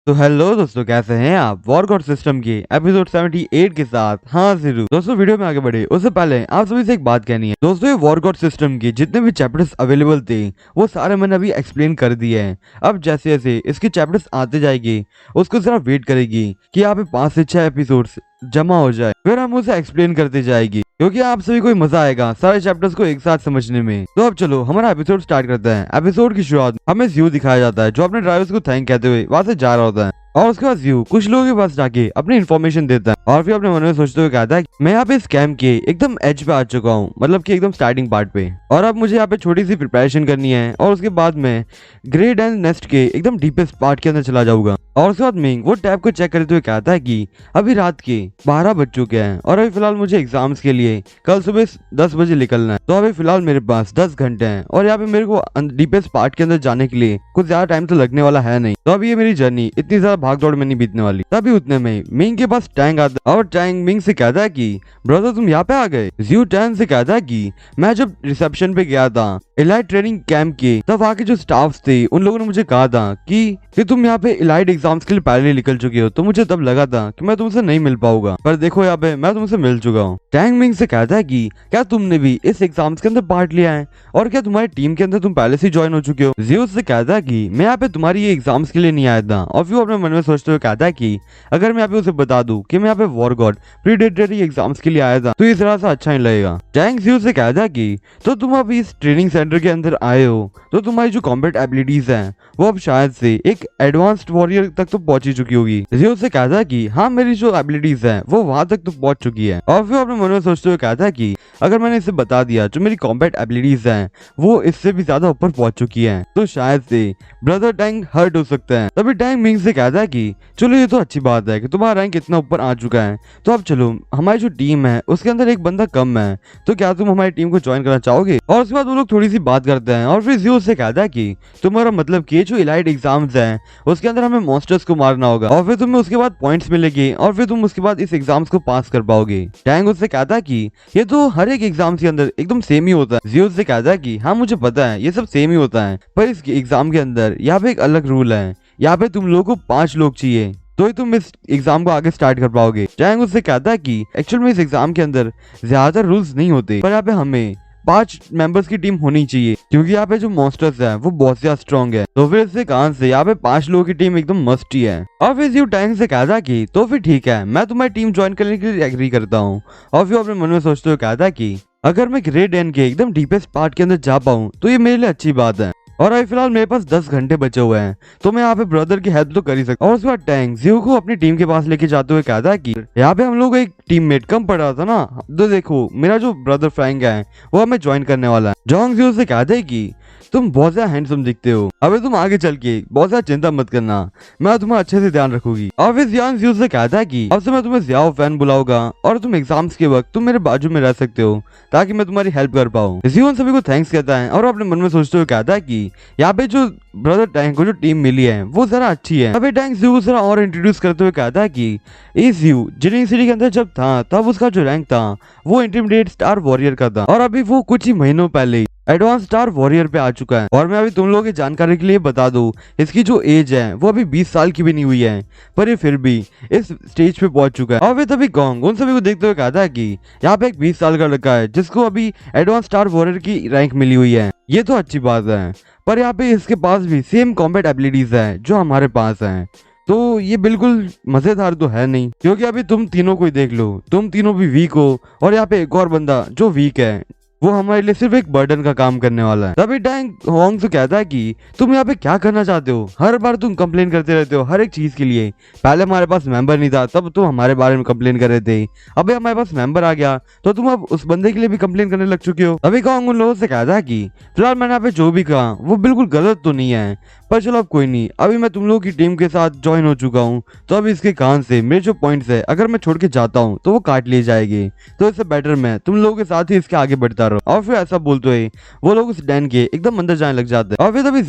तो हेलो दोस्तों, कैसे हैं आप? वॉर गॉड सिस्टम के एपिसोड 78 के साथ हाजिर हूँ। दोस्तों, वीडियो में आगे बढ़े उससे पहले आप सभी से एक बात कहनी है। दोस्तों, ये वॉर गॉड सिस्टम के जितने भी चैप्टर्स अवेलेबल थे वो सारे मैंने अभी एक्सप्लेन कर दिए हैं। अब जैसे जैसे इसके चैप्टर्स आते जाएंगे उसको जरा वेट करेगी कि यहाँ पे 5 से 6 एपिसोड्स जमा हो जाए, फिर हम उसे एक्सप्लेन करते जाएगी, क्योंकि आप सभी को मजा आएगा सारे चैप्टर्स को एक साथ समझने में। तो अब चलो हमारा एपिसोड स्टार्ट करते हैं। एपिसोड की शुरुआत हमें ज़्यू दिखाया जाता है जो अपने ड्राइवर्स को थैंक कहते हुए वहां से जा रहा होता है, और उसके बाद ज़्यू कुछ लोगों के पास जाके अपनी इन्फॉर्मेशन देता है और फिर अपने मन में सोचते हुए कहता है कि मैं यहाँ पे स्कैम के एकदम एज पे आ चुका हूँ, मतलब कि एकदम स्टार्टिंग पार्ट पे, और अब मुझे यहाँ पे छोटी सी प्रिपरेशन करनी है और उसके बाद मैं ग्रेड एंड नेस्ट के एकदम डीपेस्ट पार्ट के अंदर चला जाऊंगा। और उसके बाद मिंग वो टैब को चेक करते हुए कहता है कि अभी रात के 12 बज चुके हैं और अभी फिलहाल मुझे एग्जाम्स के लिए कल सुबह 10 बजे निकलना है, तो अभी फिलहाल मेरे पास 10 घंटे हैं और यहाँ पे मेरे को डीपेस्ट पार्ट के अंदर जाने के लिए कुछ ज्यादा टाइम तो लगने वाला है नहीं, तो अभी ये मेरी जर्नी इतनी ज्यादा भाग दौड़ में नहीं बीतने वाली। तभी उतने में मिंग के पास टैंग आता है और टैंग मिंग से कहता है कि ब्रदर तुम यहाँ पे आ गए। ज़्यू टैंग से कहता है कि मैं जब रिसेप्शन पे गया था इलाइट ट्रेनिंग कैंप के, तब वहाँ के जो स्टाफ थे उन लोगों ने मुझे कहा था कि तुम यहाँ पे इलाइट एग्जाम्स के लिए पहले निकल चुके हो, तो मुझे तब लगा था कि मैं तुमसे नहीं मिल पाऊंगा, पर देखो यहाँ पे मैं तुमसे मिल चुका हूँ। टैंग मिंग से कहता है कि क्या तुमने भी इस एग्जाम्स के अंदर पार्ट लिया है और क्या तुम्हारी टीम के अंदर तुम पहले से ज्वाइन हो चुके हो। ज़्यू से कहता है कि मैं यहाँ पे तुम्हारी ये एग्जाम्स के लिए नहीं आया था, और फिर अपने मन में सोचते हुए कहता है कि अगर मैं यहाँ पे उसे बता दूं कि मैं यहाँ पे वॉर गॉड प्रीडेटरी एग्जाम्स के लिए आया था तो इस तरह से अच्छा नहीं लगेगा। टैंग ज़्यू से कहता है कि तो तुम अभी इस ट्रेनिंग सेंटर के अंदर आए हो तो तुम्हारी जो कॉम्बैट एबिलिटीज हैं वो अब शायद से एक एडवांस्ड वॉरियर तक तो पहुंची चुकी होगी। ज़्यू से कहता है कि हाँ मेरी जो एबिलिटीज हैं वो वहां तक तो पहुंच चुकी है, और फिर अपने मन में सोचते हुए कहता है कि अगर मैंने इसे बता दिया जो मेरी कॉम्बैट एबिलिटीज हैं वो इससे भी ज्यादा ऊपर पहुंच चुकी है तो शायद से ब्रदर टैंग हर्ट हो सकता है। तभी टैंग मिंग से कहता है कि चलो ये तो अच्छी बात है कि तुम्हारा रैंक इतना ऊपर आ चुका है, तो अब चलो हमारी जो टीम है उसके अंदर एक बंदा कम है, तो क्या तुम हमारी टीम को ज्वाइन करना चाहोगे। और उसके बाद वो लोग थोड़ी सी बात करते हैं और फिर ज़्यू से कहता है कि तुम्हारा मतलब कि जो इलाइट एग्जाम्स हैं उसके अंदर हमें मॉन्स्टर्स को मारना होगा और फिर तुम्हें उसके बाद पॉइंट्स मिलेंगे और फिर तुम उसके बाद इस एग्जाम्स को पास कर पाओगे। टैंग उससे कहता है कि ये तो हर एक एग्जाम के अंदर एकदम सेम ही होता है। ज़्यू से कहता है कि हाँ मुझे पता है ये सब सेम ही होता है, पर इस एग्जाम के अंदर यहाँ पे एक अलग रूल है, यहाँ पे तुम लोगों को 5 लोग चाहिए तो ही तुम इस एग्जाम को आगे स्टार्ट कर पाओगे। टैंग उससे कहता है कि एक्चुअल में इस एग्जाम के अंदर ज्यादातर रूल्स नहीं होते, पर यहाँ पे हमें 5 मेंबर्स की टीम होनी चाहिए क्योंकि यहाँ पे जो मॉन्स्टर्स है वो बहुत ज्यादा स्ट्रॉन्ग है, तो फिर इससे कारण से यहाँ पे 5 लोगों की टीम एकदम मस्ट ही है। और फिर ज़्यू टैंग से कहता कि तो फिर ठीक है मैं तुम्हारी टीम ज्वाइन करने के लिए एग्री करता हूँ, और फिर अपने मन में सोचते हुए कहता कि अगर मैं ग्रेड एन के एकदम डीपेस्ट पार्ट के अंदर जा पाऊँ तो ये मेरे लिए अच्छी बात है, और अभी फिलहाल मेरे पास 10 घंटे बचे हुए हैं तो मैं यहाँ पे ब्रदर की हेल्प तो कर ही सकता हूँ। और उसके बाद टैंग ज़्यू को अपनी टीम के पास लेके जाते हुए कहता है कि यहाँ पे हम लोग एक टीममेट कम पड़ रहा था ना, तो देखो मेरा जो ब्रदर फ्रैंक है वो हमें ज्वाइन करने वाला है। जॉन्ग ज़्यू से कहते हैं कि तुम बहुत ज्यादा हैंडसम दिखते हो, अबे तुम आगे चल के बहुत ज्यादा चिंता मत करना, मैं तुम्हारा अच्छे से ध्यान रखूंगी। और फिर ज़ियान ज़्यू से कहता है कि अब से मैं तुम्हें ज़ियाओ फैन बुलाऊंगा और तुम एग्जाम्स के वक्त तुम मेरे बाजू में रह सकते हो ताकि मैं तुम्हारी हेल्प कर पाऊँ। ज़ियान सभी को थैंक्स कहता है और अपने मन में सोचते हुए कहता है कि यहाँ पे जो ब्रदर टैंग को जो टीम मिली है वो जरा अच्छी है। अभी टैंग ज़्यू को जरा और इंट्रोड्यूस करते हुए कहता है कि इस ज़्यू जिनिंग सिटी के अंदर जब था तब उसका जो रैंक था वो इंटरमीडिएट स्टार वॉरियर का था, और अभी वो कुछ ही महीनों पहले एडवांस स्टार वॉरियर पे आ चुका है। और मैं अभी तुम लोगों की जानकारी के लिए बता दूं इसकी जो एज है वो अभी 20 साल की भी नहीं हुई है, पर ये फिर भी इस स्टेज पे पहुंच चुका है। और फिर तभी गोंग उन सभी को देखते हुए कहता है कि यहाँ पे एक 20 साल का लड़का है जिसको अभी एडवांस स्टार वॉरियर की रैंक मिली हुई है, ये तो अच्छी बात है, पर यहाँ पे इसके पास भी सेम कॉम्बैट एबिलिटीज है जो हमारे पास है, तो ये बिल्कुल मजेदार तो है नहीं, क्योंकि अभी तुम तीनों को ही देख लो, तुम तीनों भी वीक हो और यहाँ पे एक और बंदा जो वीक है वो हमारे लिए सिर्फ एक बर्डन का काम करने वाला है। तभी टैंग होंग से कहता है कि तुम यहाँ पे क्या करना चाहते हो, हर बार तुम कंप्लेन करते रहते हो हर एक चीज के लिए, पहले हमारे पास मेंबर नहीं था तब तुम हमारे बारे में कंप्लेन कर रहे थे, अभी हमारे पास मेंबर आ गया तो तुम अब उस बंदे के लिए भी कंप्लेन करने लग चुके हो। अभी होंग उन लोगों से कहता है कि फिलहाल मैंने यहाँ पे जो भी कहा वो बिल्कुल गलत तो नहीं है, पर चलो अब कोई नहीं, अभी मैं तुम लोगों की टीम के साथ ज्वाइन हो चुका हूँ, तो अभी इसके कारण से मेरे जो पॉइंट्स है अगर मैं छोड़ के जाता हूँ तो वो काट लिए जाएंगे, तो इससे बेटर मैं तुम लोगों के साथ ही इसके आगे बढ़ता रहो। और फिर ऐसा बोलते हुए वो लोग उस डैन के एकदम अंदर जाने लग जाते हैं। और फिर तभी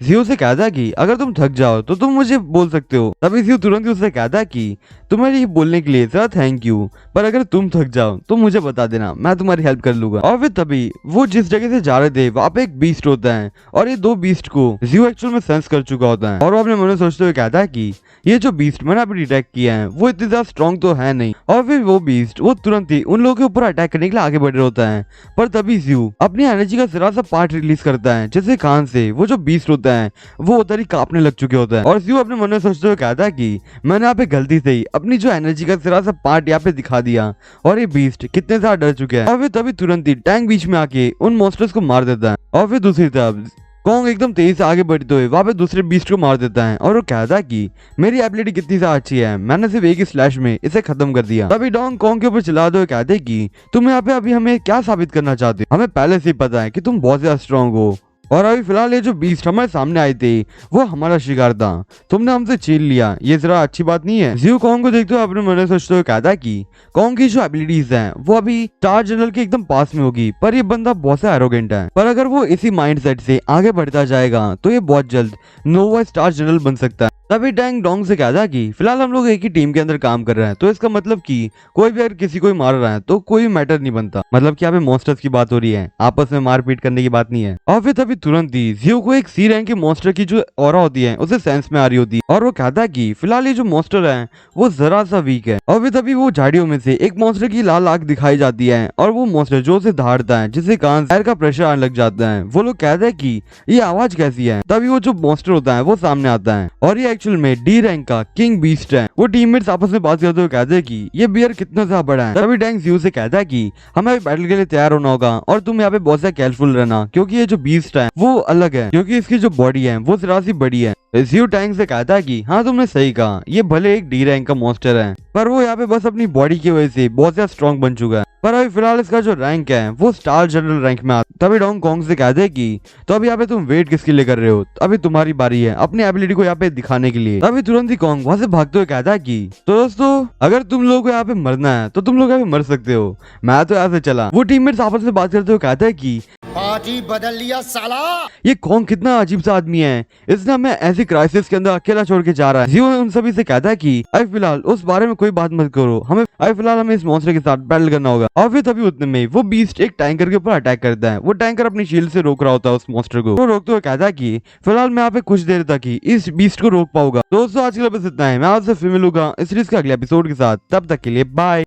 जियो से कहता कि अगर तुम थक जाओ तो तुम मुझे बोल सकते हो। तभी जियो तुरंत ही उससे कहता कि तुम्हारे ये बोलने के लिए जरा थैंक यू, पर अगर तुम थक जाओ तो मुझे बता देना, मैं तुम्हारी हेल्प कर लूंगा। और फिर तभी वो जिस जगह से जा रहे थे वहाँ पे एक बीस्ट होता है और ये दो बीस्ट को जियो एक्चुअल में सेंस कर चुका होता है और वो अपने मन में सोचते हुए कहता है कि ये जो बीस्ट मैंने अभी डिटेक्ट किया है वो इतनी ज्यादा स्ट्रॉन्ग तो है नहीं। और फिर वो बीस्ट वो तुरंत ही उन लोगों के ऊपर अटैक करने के लिए आगे बढ़ रहा होता है, पर तभी जियो अपनी एनर्जी का जरा सा पार्ट रिलीज करता है जिससे कान से वो जो बीस्ट होता है वो उधर ही कांपने लग चुके होता है। और जियो अपने मन में सोचते हुए कहता है कि मैंने यहाँ पे गलती से ही अपनी जो एनर्जी का जरा सा पार्ट यहाँ पे दिखा दिया और ये बीस्ट कितने ज्यादा डर चुके हैं। और फिर तभी तुरंत ही टैंक बीच में आके उन मॉन्स्टर्स को मार देता है। और फिर दूसरी तरफ कॉन्ग एकदम तेज से आगे बढ़ते हुए वहाँ पे दूसरे बीस्ट को मार देता है और वो कहता है कि मेरी एबिलिटी कितनी ज्यादा अच्छी है, मैंने सिर्फ एक ही स्लैश में इसे खत्म कर दिया। तभी डोंग कॉन्ग के ऊपर चिल्लाते हुए कहते कि तुम यहाँ पे अभी हमें क्या साबित करना चाहते हो, हमें पहले से ही पता है कि तुम बहुत ज्यादा स्ट्रॉन्ग हो और अभी फिलहाल ये जो बीस्ट हमारे सामने आए थे वो हमारा शिकार था, तुमने हमसे छीन लिया, ये जरा अच्छी बात नहीं है। जियो कॉन्ग को देखते हुए अपने मन में सोचते हुए कहता कि कॉन्ग की जो एबिलिटीज हैं वो अभी स्टार जनरल के एकदम पास में होगी, पर ये बंदा बहुत से एरोगेंट है, पर अगर वो इसी माइंडसेट से आगे बढ़ता जाएगा तो ये बहुत जल्द नोवा स्टार जनरल बन सकता है। तभी टैंग डोंग से कहता कि फिलहाल हम लोग एक ही टीम के अंदर काम कर रहे हैं, तो इसका मतलब कि कोई भी अगर किसी को मार रहा है तो कोई मैटर नहीं बनता, मतलब कि यहाँ पे मॉन्स्टर्स की बात हो रही है, आपस में मारपीट करने की बात नहीं है। और फिर तभी तुरंत ही जियो को एक सी रैंक के मॉन्स्टर की जो ऑरा होती है उसे सेंस में आ रही होती है और वो कहता कि फिलहाल ये जो मॉन्स्टर है वो जरा सा वीक है। और फिर तभी वो झाड़ियों में से एक मॉन्स्टर की लाल आंख दिखाई जाती है और वो मॉन्स्टर जो उसे धाड़ता है जिससे कान एयर का प्रेशर आने लग जाता है। वो लोग कहते हैं कि ये आवाज कैसी है। तभी वो जो मॉन्स्टर होता है वो सामने आता है और ये एक्चुअल में डी रैंक का किंग बीस्ट है। वो टीममेट्स आपस में बात करते हुए कहते हैं कि ये बियर कितना ज्यादा बड़ा है। तभी टैंक जियो से कहता है कि हमें अभी बैटल के लिए तैयार होना होगा और तुम यहाँ पे बहुत ज्यादा केयरफुल रहना, क्योंकि ये जो बीस्ट है वो अलग है, क्योंकि इसकी जो बॉडी है वो जरा सी बड़ी है। जियो टैंक से कहता है कि हाँ तुमने सही कहा, ये भले एक डी रैंक का मॉन्स्टर है पर वो यहाँ पे बस अपनी बॉडी की वजह से बहुत ज्यादा स्ट्रॉन्ग बन चुका है, पर अभी फिलहाल इसका जो रैंक है वो स्टार जनरल रैंक में आता। तभी डोंग कॉन्ग से कहते हैं कि तो अभी यहाँ पे तुम वेट किसके लिए कर रहे हो, अभी तुम्हारी बारी है अपनी एबिलिटी को यहाँ पे दिखाने के लिए। तभी तुरंत ही कॉन्ग वहां से भागते हुए कहता है कि तो दोस्तों अगर तुम लोगों को यहाँ पे मरना है तो तुम लोग यहाँ पे मर सकते हो, मैं तो यहाँ से चला। वो टीममेट्स आपस में बात करते हुए कहता है कि पार्टी बदल लिया साला। ये कॉन्ग कितना अजीब सा आदमी है, इसने हमें ऐसी क्राइसिस के अंदर अकेला छोड़ के जा रहा है। जियो उन सभी से कहता है कि अभी फिलहाल उस बारे में कोई बात मत करो, हमें अभी फिलहाल हमें इस मॉन्स्टर के साथ बैटल करना होगा। और फिर तभी उतने में वो बीस्ट एक टैंकर के ऊपर अटैक करता है। वो टैंकर अपनी शील्ड से रोक रहा होता है उस मॉन्स्टर को। वो रोकते हुए कहता है कि फिलहाल मैं यहाँ पे कुछ देर तक ही इस बीस्ट को रोक पाऊंगा। दोस्तों आज के लिए बस इतना है, मैं आपसे फिर मिलूंगा इस सीरीज के अगले एपिसोड के साथ, तब तक के लिए बाय।